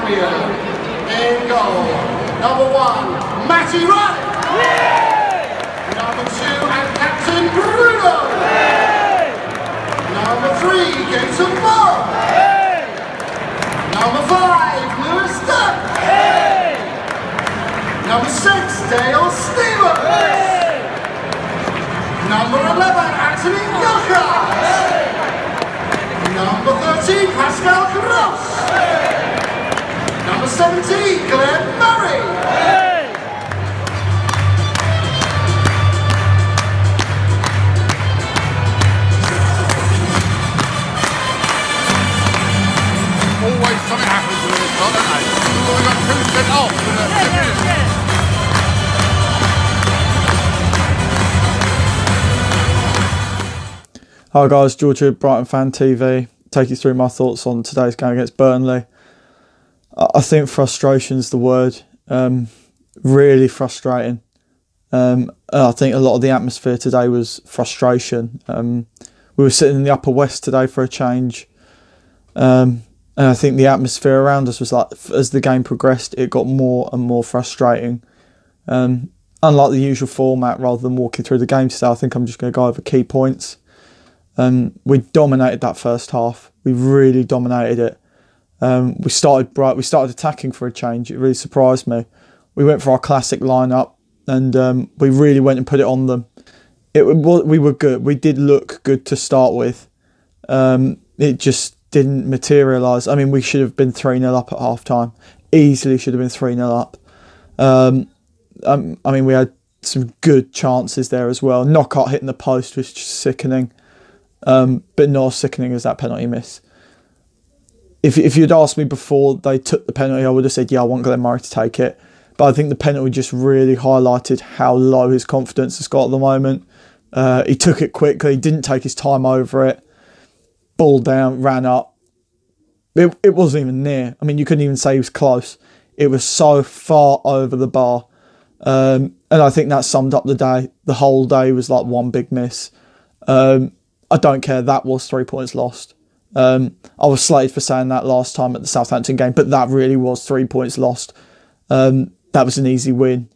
Albion. In goal, number 1, Matty Wright. Number 2, and captain Bruno. Number 3, Gason Moore. Number 5, Lewis Dunn. Number 6, Dale Stevens. Number 11, Anthony Gilchrist. Number 13, Pascal Gross. Number 17, Glenn Murray. Always something happens with this lot, don't they? We got 2 sent off. Hi guys, George here, Brighton Fan TV. Take you through my thoughts on today's game against Burnley. I think frustration is the word. Really frustrating. I think a lot of the atmosphere today was frustration. We were sitting in the Upper West today for a change. And I think the atmosphere around us was like, as the game progressed, it got more and more frustrating. Unlike the usual format, rather than walking through the game today, I think I'm just going to go over key points. We dominated that first half. We really dominated it. We started attacking for a change. It really surprised me. We went for our classic lineup, and we really went and put it on them. We were good. We did look good to start with. It just didn't materialise. I mean, we should have been 3-0 up at half time. Easily should have been 3-0 up. I mean, we had some good chances there as well. Knockout hitting the post was just sickening. But not as sickening as that penalty miss. If you'd asked me before they took the penalty, I would have said, yeah, I want Glenn Murray to take it. But I think the penalty just really highlighted how low his confidence has got at the moment. He took it quickly, didn't take his time over it. Ball down, ran up. It wasn't even near. I mean, you couldn't even say he was close. It was so far over the bar. And I think that summed up the day. The whole day was like one big miss. I don't care, that was 3 points lost. I was slated for saying that last time at the Southampton game, but that really was 3 points lost. That was an easy win.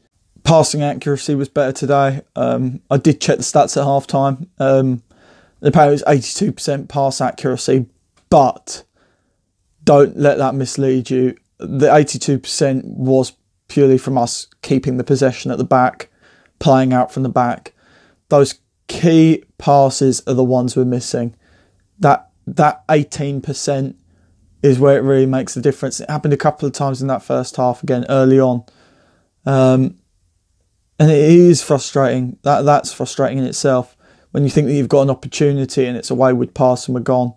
Passing accuracy was better today. I did check the stats at half time. Apparently it was 82% pass accuracy, but don't let that mislead you. The 82% was purely from us keeping the possession at the back, playing out from the back. Those key passes are the ones we're missing. That 18% is where it really makes the difference. It happened a couple of times in that first half again early on. And it is frustrating. That's frustrating in itself. When you think that you've got an opportunity and it's a wayward pass and we're gone.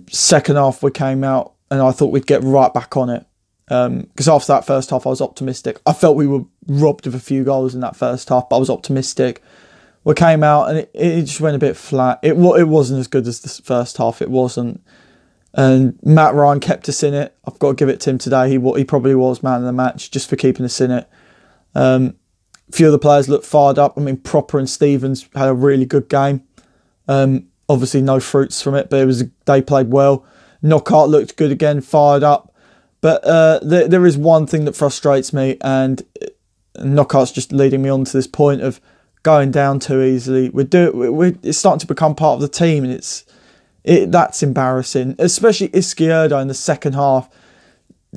Second half we came out and I thought we'd get right back on it. Because after that first half I was optimistic. I felt we were robbed of a few goals in that first half, but I was optimistic. We came out and it just went a bit flat. It wasn't as good as the first half. It wasn't. And Matt Ryan kept us in it. I've got to give it to him today. He probably was man of the match just for keeping us in it. A few of the players looked fired up. I mean, Proper and Stevens had a really good game. Obviously no fruits from it, but they played well. Knockout looked good again, fired up. But there is one thing that frustrates me, and Knockout's just leading me on to this point of going down too easily. It's starting to become part of the team, and that's embarrassing. Especially Izquierdo in the second half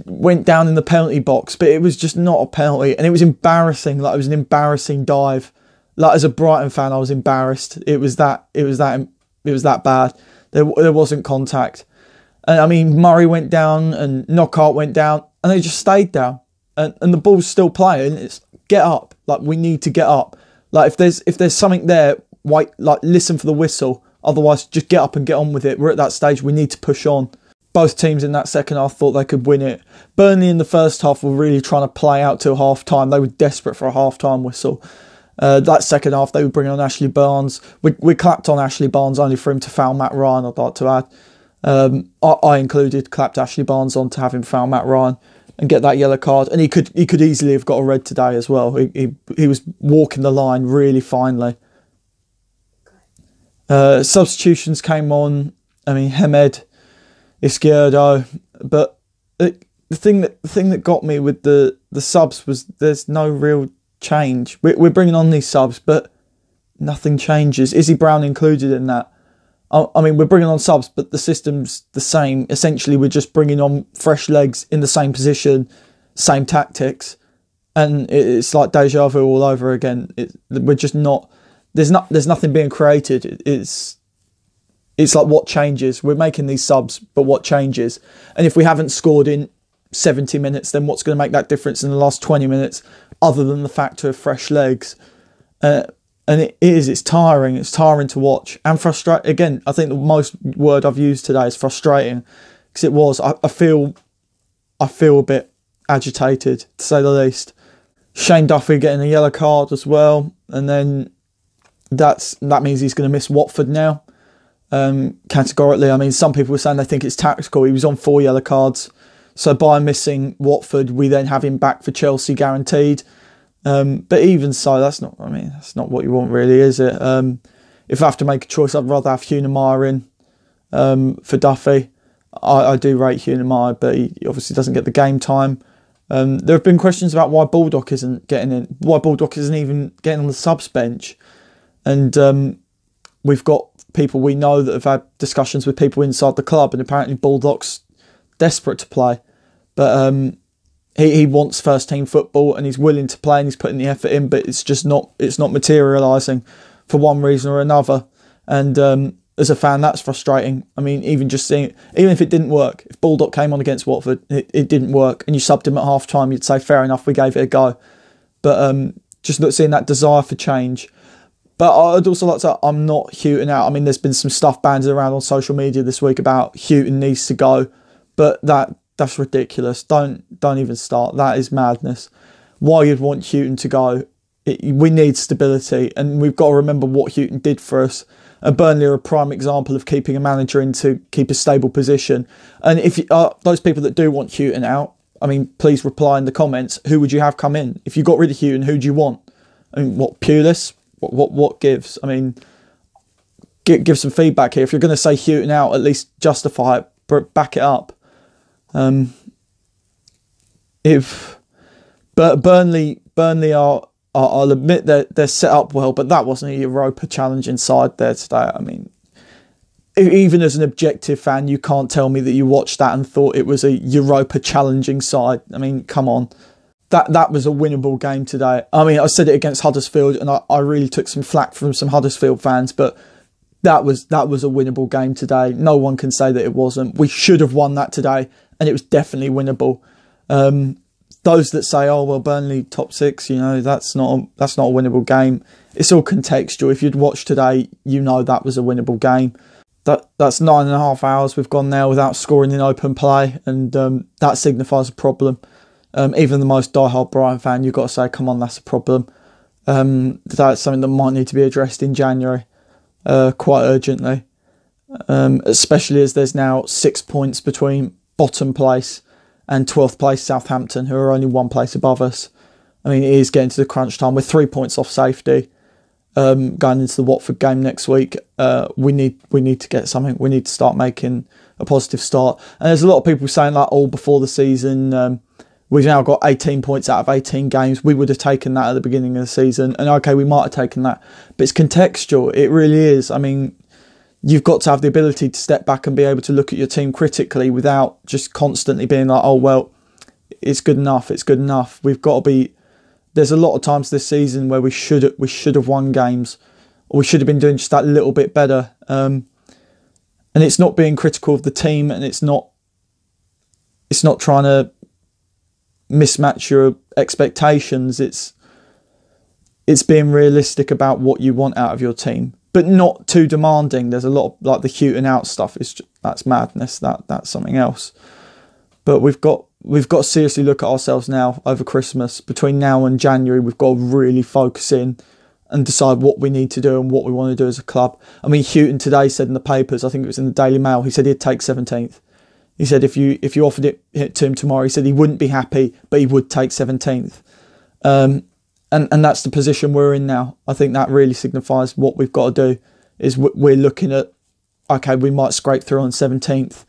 went down in the penalty box, but it was just not a penalty, and it was embarrassing. Like, it was an embarrassing dive. Like, as a Brighton fan, I was embarrassed. It was that bad. There wasn't contact. And I mean, Murray went down and Knockout went down, and they just stayed down. And the ball's still playing. It's get up. Like, we need to get up. Like, if there's something there, listen for the whistle. Otherwise, just get up and get on with it. We're at that stage. We need to push on. Both teams in that second half thought they could win it. Burnley in the first half were really trying to play out till half time. They were desperate for a half time whistle. That second half, they were bringing on Ashley Barnes. We clapped on Ashley Barnes only for him to foul Matt Ryan, I'd like to add. I included, clapped Ashley Barnes on to have him foul Matt Ryan and get that yellow card. And he could easily have got a red today as well. He was walking the line really finely. Substitutions came on. I mean, Hamed, Izquierdo, but the thing that got me with the subs was there's no real change. We're bringing on these subs, but nothing changes. Izzy Brown included in that. I mean, we're bringing on subs, but the system's the same. Essentially, we're just bringing on fresh legs in the same position, same tactics, and it's like deja vu all over again. We're just not. There's nothing being created. It's like, what changes? We're making these subs, but what changes? And if we haven't scored in 70 minutes, then what's going to make that difference in the last 20 minutes, other than the factor of fresh legs? And it's tiring. It's tiring to watch and frustrating. Again, I think the most word I've used today is frustrating, because it was. I feel a bit agitated, to say the least. Shane Duffy getting a yellow card as well, and then that means he's going to miss Watford now. Categorically, I mean, some people were saying they think it's tactical. He was on 4 yellow cards, so by missing Watford, we then have him back for Chelsea guaranteed. But even so, that's not what you want, really, is it? If I have to make a choice, I'd rather have Hunemeyer in for Duffy. I do rate Hunemeyer, but he obviously doesn't get the game time. There have been questions about why Baldock isn't getting in, why Baldock isn't even getting on the subs bench. And we've got people we know that have had discussions with people inside the club, and apparently Baldock's desperate to play. But he wants first team football, and he's willing to play, and he's putting the effort in, but it's not materialising for one reason or another. And as a fan, that's frustrating. I mean, even if it didn't work, if Baldock came on against Watford, it didn't work, and you subbed him at half time, you'd say fair enough, we gave it a go. But just not seeing that desire for change. But I'd also like to say, I'm not Houghton out. I mean, there's been some stuff banded around on social media this week about Houghton needs to go, but that's ridiculous. Don't even start. That is madness. Why you'd want Houghton to go? We need stability, and we've got to remember what Houghton did for us. And Burnley are a prime example of keeping a manager in to keep a stable position. And if those people that do want Houghton out, I mean, please reply in the comments. Who would you have come in? If you got rid of Houghton, who do you want? I mean, what, Pulis? What gives? I mean, give some feedback here. If you're going to say Houghton out, at least justify it, but back it up. Burnley are, I'll admit they're set up well, but that wasn't a Europa challenging side there today. I mean, even as an objective fan, you can't tell me that you watched that and thought it was a Europa challenging side. I mean, come on. That was a winnable game today. I mean, I said it against Huddersfield, and I really took some flack from some Huddersfield fans, but that was a winnable game today. No one can say that it wasn't. We should have won that today, and it was definitely winnable. Those that say, "Oh well, Burnley top 6," that's not a winnable game. It's all contextual. If you'd watched today, that was a winnable game. That's 9.5 hours we've gone now without scoring in open play, and that signifies a problem. Even the most diehard Brighton fan, you've got to say, come on, that's a problem. That's something that might need to be addressed in January, quite urgently. Especially as there's now 6 points between bottom place and 12th place Southampton, who are only 1 place above us. I mean, it is getting to the crunch time. We're 3 points off safety. Going into the Watford game next week, we need to get something. We need to start making a positive start. And there's a lot of people saying that all before the season. We've now got 18 points out of 18 games. We would have taken that at the beginning of the season. And okay, we might have taken that. But it's contextual. It really is. I mean, you've got to have the ability to step back and be able to look at your team critically without just constantly being like, oh, well, it's good enough. It's good enough. We've got to be... There's a lot of times this season where we should have won games, or we should have been doing just that little bit better. And it's not being critical of the team, and it's not trying to mismatch your expectations. It's being realistic about what you want out of your team, but not too demanding. There's a lot of, like, the Houghton out stuff that's madness. That's something else. But we've got to seriously look at ourselves now over Christmas. Between now and January, we've got to really focus in and decide what we need to do and what we want to do as a club. I mean, Houghton today said in the papers, I think it was in the Daily Mail, he said he'd take 17th. He said if you offered it to him tomorrow, he said he wouldn't be happy, but he would take 17th. And that's the position we're in now. I think that really signifies what we've got to do. Is we're looking at, okay, we might scrape through on 17th.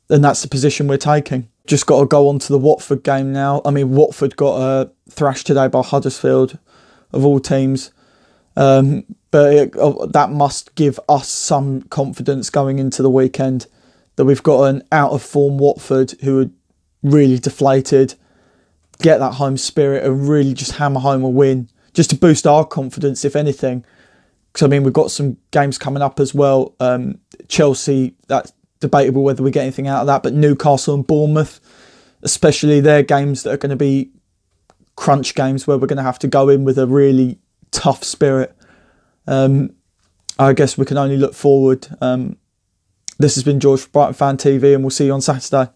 that's the position we're taking. Just got to go on to the Watford game now. I mean, Watford got thrashed today by Huddersfield, of all teams. But that must give us some confidence going into the weekend, that we've got an out-of-form Watford who are really deflated, get that home spirit and really just hammer home a win, just to boost our confidence, if anything. Because, I mean, we've got some games coming up as well. Chelsea, that's debatable whether we get anything out of that, but Newcastle and Bournemouth, especially, they're games that are going to be crunch games where we're going to have to go in with a really tough spirit. I guess we can only look forward. This has been George for Brighton Fan TV, and we'll see you on Saturday.